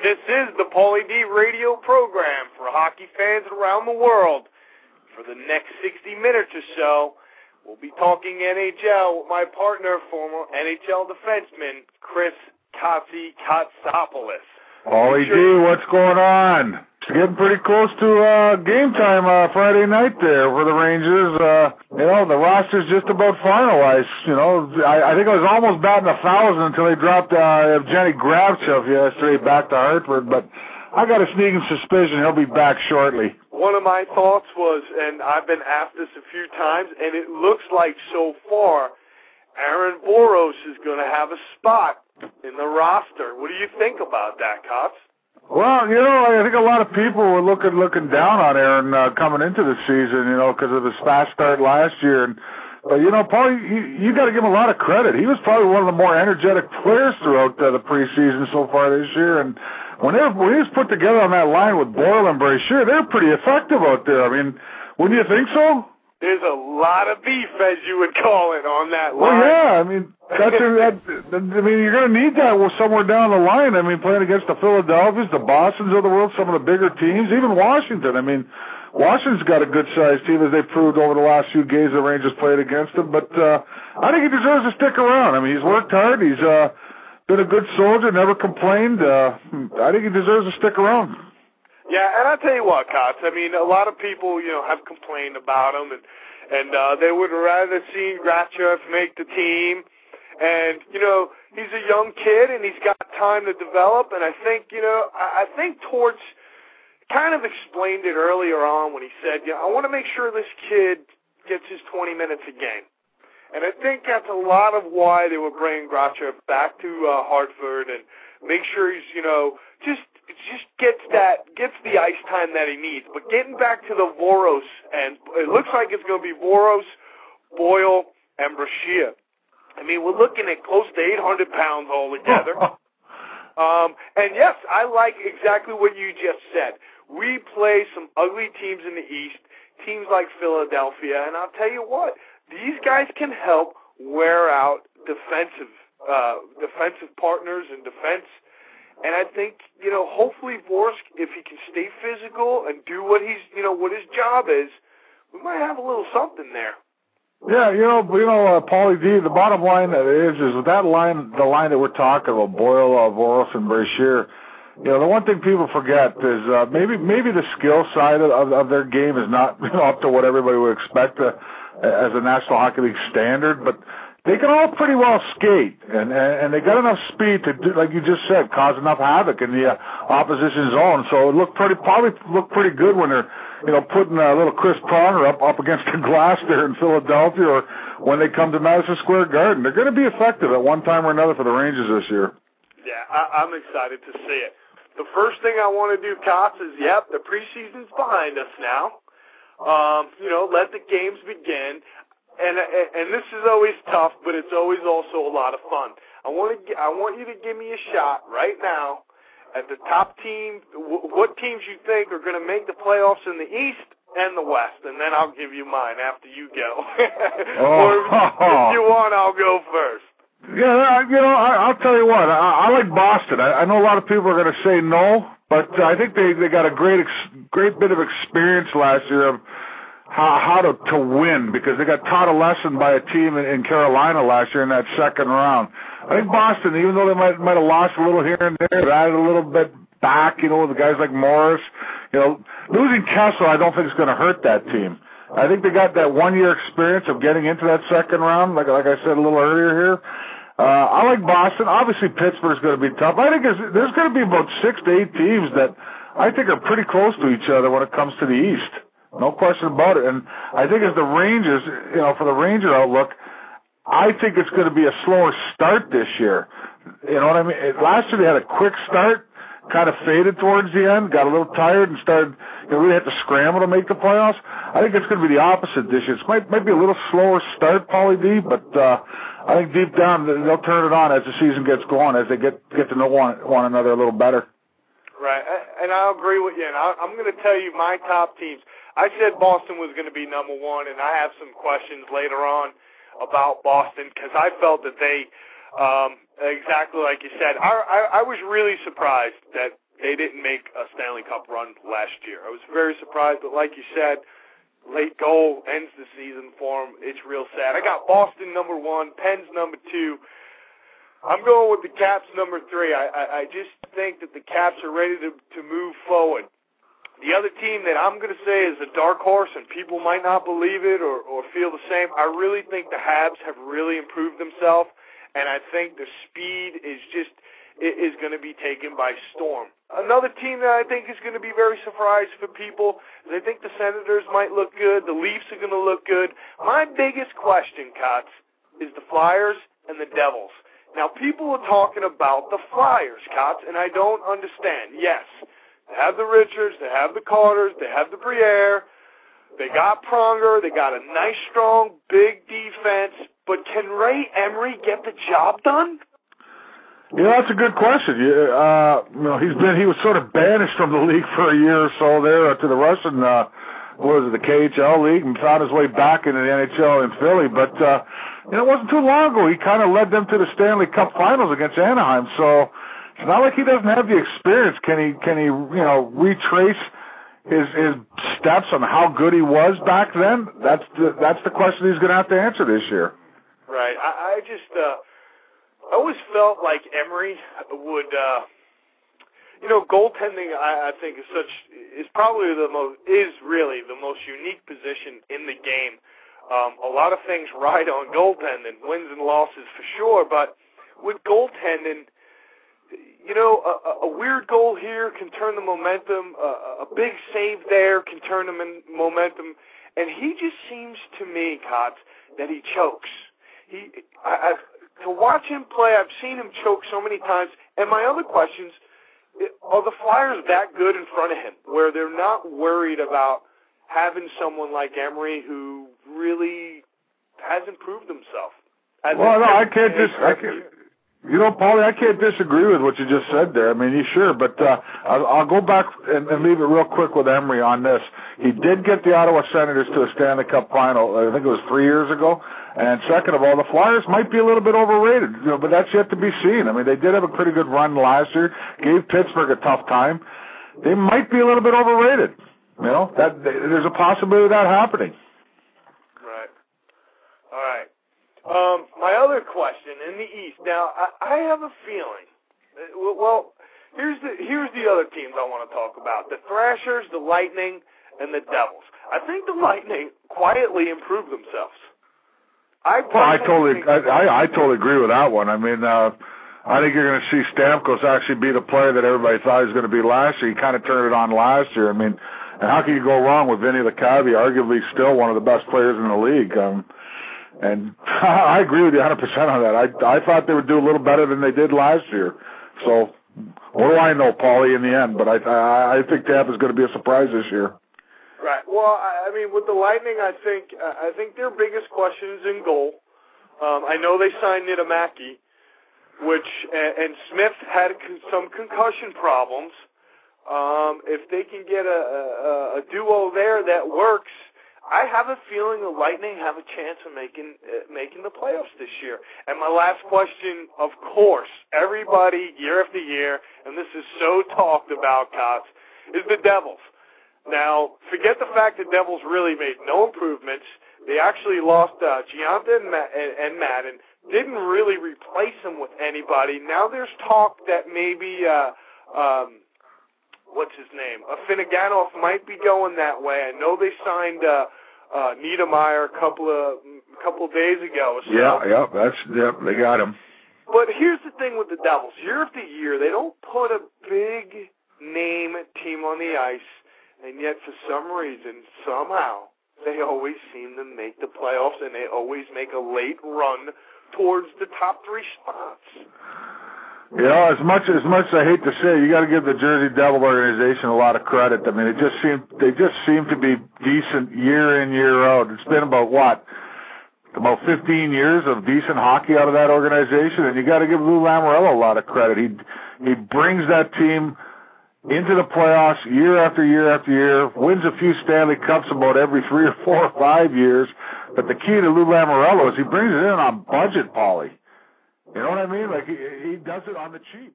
This is the Pauly D radio program for hockey fans around the world. For the next 60 minutes or so, we'll be talking NHL with my partner, former NHL defenseman, Chris Kotsy Kotsopoulos. Pauly D, what's going on? It's getting pretty close to game time Friday night there for the Rangers. The roster's just about finalized. I think I was almost batting 1,000 until they dropped Evgeny Gravchev yesterday back to Hartford, but I got a sneaking suspicion he'll be back shortly. One of my thoughts was, and I've been asked this a few times, and it looks like so far Aaron Boros is going to have a spot in the roster. What do you think about that, Cots? Well, I think a lot of people were looking down on Aaron coming into the season, because of his fast start last year. But, Paul, you got to give him a lot of credit. He was probably one of the more energetic players throughout the preseason so far this year. And when he was put together on that line with Boyle and Brashear, they're pretty effective out there. I mean, wouldn't you think so? There's a lot of beef, as you would call it, on that line. Well, yeah, I mean, you're going to need that somewhere down the line. I mean, playing against the Philadelphias, the Bostons of the world, some of the bigger teams, even Washington. I mean, Washington's got a good-sized team, as they proved over the last few games the Rangers played against them. But I think he deserves to stick around. I mean, he's worked hard. He's been a good soldier, never complained. I think he deserves to stick around. Yeah, and I'll tell you what, Cots, I mean, a lot of people, have complained about him, and they would rather see Gratchev make the team. And, he's a young kid, and he's got time to develop, and I think, I think Torts kind of explained it earlier on when he said, I want to make sure this kid gets his 20 minutes a game. And I think that's a lot of why they were bringing Gratchev back to Hartford and make sure he's, just gets the ice time that he needs. But getting back to the Voros, and it looks like it's going to be Voros, Boyle, and Brashear. I mean, we're looking at close to 800 pounds altogether. And yes, I like exactly what you just said. We play some ugly teams in the East, teams like Philadelphia, and I'll tell you what, these guys can help wear out defensive partners and defense. And I think, hopefully Vorsk, if he can stay physical and do what what his job is, we might have a little something there. Yeah, Pauly D, the bottom line is with that line, the line that we're talking about, Boyle, Voros, and Brashear, the one thing people forget is maybe the skill side of their game is not up to what everybody would expect as a National Hockey League standard, but they can all pretty well skate, and they got enough speed to do, like you just said, cause enough havoc in the opposition zone. So it probably looked pretty good when they're, putting a little Chris Pronger up against the glass there in Philadelphia, or when they come to Madison Square Garden. They're going to be effective at one time or another for the Rangers this year. Yeah, I'm excited to see it. The first thing I want to do, Cops, is, the preseason's behind us now. Let the games begin. And this is always tough, but it's always also a lot of fun. I want you to give me a shot right now at the top team, what teams you think are going to make the playoffs in the East and the West, and then I'll give you mine after you go. Or if you want, I'll go first. Yeah, I'll tell you what, I like Boston. I know a lot of people are going to say no, but I think they got a great bit of experience last year of how to win, because they got taught a lesson by a team in Carolina last year in that second round. I think Boston, even though they might have lost a little here and there, they added a little bit back, with guys like Morris. Losing Kessel, I don't think is going to hurt that team. I think they got that 1 year experience of getting into that second round, like I said a little earlier here. I like Boston. Obviously, Pittsburgh's going to be tough. I think there's going to be about 6 to 8 teams that I think are pretty close to each other when it comes to the East. No question about it. And I think as the Rangers, for the Ranger outlook, I think it's going to be a slower start this year. You know what I mean? Last year they had a quick start, kind of faded towards the end, got a little tired and started, really had to scramble to make the playoffs. I think it's going to be the opposite this year. It might be a little slower start, Pauly D, but I think deep down they'll turn it on as the season gets going, as they get to know one another a little better. Right, and I'll agree with you. And I'm going to tell you my top teams. I said Boston was going to be number one, and I have some questions later on about Boston because I felt that they, exactly like you said, I was really surprised that they didn't make a Stanley Cup run last year. I was very surprised, but like you said, late goal ends the season for them. It's real sad. I got Boston number 1, Pens number 2. I'm going with the Caps number 3. I just think that the Caps are ready to move forward. The other team that I'm going to say is a dark horse, and people might not believe it or feel the same, I really think the Habs have really improved themselves, and I think the speed is going to be taken by storm. Another team that I think is going to be very surprised for people is I think the Senators might look good, the Leafs are going to look good. My biggest question, Kots, is the Flyers and the Devils. Now, people are talking about the Flyers, Kots, and I don't understand. Yes, they have the Richards, they have the Carters, they have the Briere, they got Pronger, they got a nice, strong, big defense, but can Ray Emery get the job done? Yeah, that's a good question. He was sort of banished from the league for a year or so there to the Russian, the KHL league, and found his way back into the NHL in Philly, but it wasn't too long ago. He kind of led them to the Stanley Cup Finals against Anaheim. So it's not like he doesn't have the experience. Can he retrace his steps on how good he was back then? That's the question he's going to have to answer this year. Right. I always felt like Emery would. Goaltending I think is probably really the most unique position in the game. A lot of things ride on goaltending, wins and losses for sure, but with goaltending, a weird goal here can turn the momentum, a big save there can turn the momentum, and he just seems to me, Kots, that he chokes. To watch him play, I've seen him choke so many times, and my other questions, are the Flyers that good in front of him, where they're not worried about having someone like Emery who really hasn't proved himself? Well, no, I can't. Pauly, I can't disagree with what you just said there. I mean, you sure, but I'll go back and leave it real quick with Emery on this. He did get the Ottawa Senators to a Stanley Cup final, I think it was 3 years ago. And second of all, the Flyers might be a little bit overrated, but that's yet to be seen. I mean, they did have a pretty good run last year, gave Pittsburgh a tough time. They might be a little bit overrated. There's a possibility of that happening. Right. All right. My other question in the East. Now, I have a feeling. Well, here's the other teams I want to talk about: the Thrashers, the Lightning, and the Devils. I think the Lightning quietly improved themselves. I totally agree with that one. I mean, I think you're going to see Stamkos actually be the player that everybody thought he was going to be last year. He kind of turned it on last year. I mean, and how can you go wrong with Vinny Lecavalier, arguably still one of the best players in the league? And I agree with you 100% on that. I thought they would do a little better than they did last year. So what do I know, Pauly, in the end? But I think Tampa's going to be a surprise this year. Right. Well, I mean, with the Lightning, I think their biggest question is in goal. I know they signed Niedermaki, and Smith had some concussion problems. If they can get a duo there that works, I have a feeling the Lightning have a chance of making the playoffs this year. And my last question, of course, everybody year after year, and this is so talked about, Kots, is the Devils. Now, forget the fact that Devils really made no improvements. They actually lost Gianta and Madden. Didn't really replace them with anybody. Now there's talk that maybe what's his name? Finneganov might be going that way. I know they signed Niedermeyer a couple of days ago. So. They got him. But here's the thing with the Devils: year after year, they don't put a big name team on the ice. And yet, for some reason, somehow, they always seem to make the playoffs, and they always make a late run towards the top 3 spots. As much as I hate to say, you got to give the Jersey Devil organization a lot of credit. I mean, they just seem to be decent year in, year out. It's been about 15 years of decent hockey out of that organization, and you got to give Lou Lamoriello a lot of credit. He brings that team into the playoffs year after year after year, wins a few Stanley Cups about every 3 or 4 or 5 years. But the key to Lou Lamoriello is he brings it in on budget, Pauly. You know what I mean? Like he does it on the cheap.